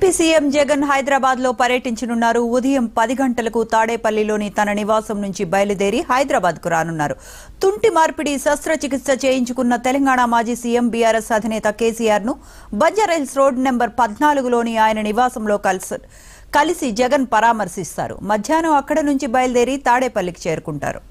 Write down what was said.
AP CM Jagan Hyderabad లో పర్యటించనున్నారు. ఉదయం 10 గంటలకు తాడేపల్లిలోని తన నివాసం నుంచి బయలుదేరి హైదరాబాద్ కు రానున్నారు. తుంటి మార్పిడి శస్త్రచికిత్స చేయించుకున్న తెలంగాణ మాజీ సీఎం బీఆర్ఎస్ అధినేత కేసీఆర్ ను బంజారాహిల్స్ రోడ్ నెంబర్ 14లోని ఆయన నివాసంలో కలిసి జగన్ పరామర్శిస్తారు. మధ్యాహ్నం అక్కడ నుంచి బయలుదేరి తాడేపల్లికి చేరుకుంటారు.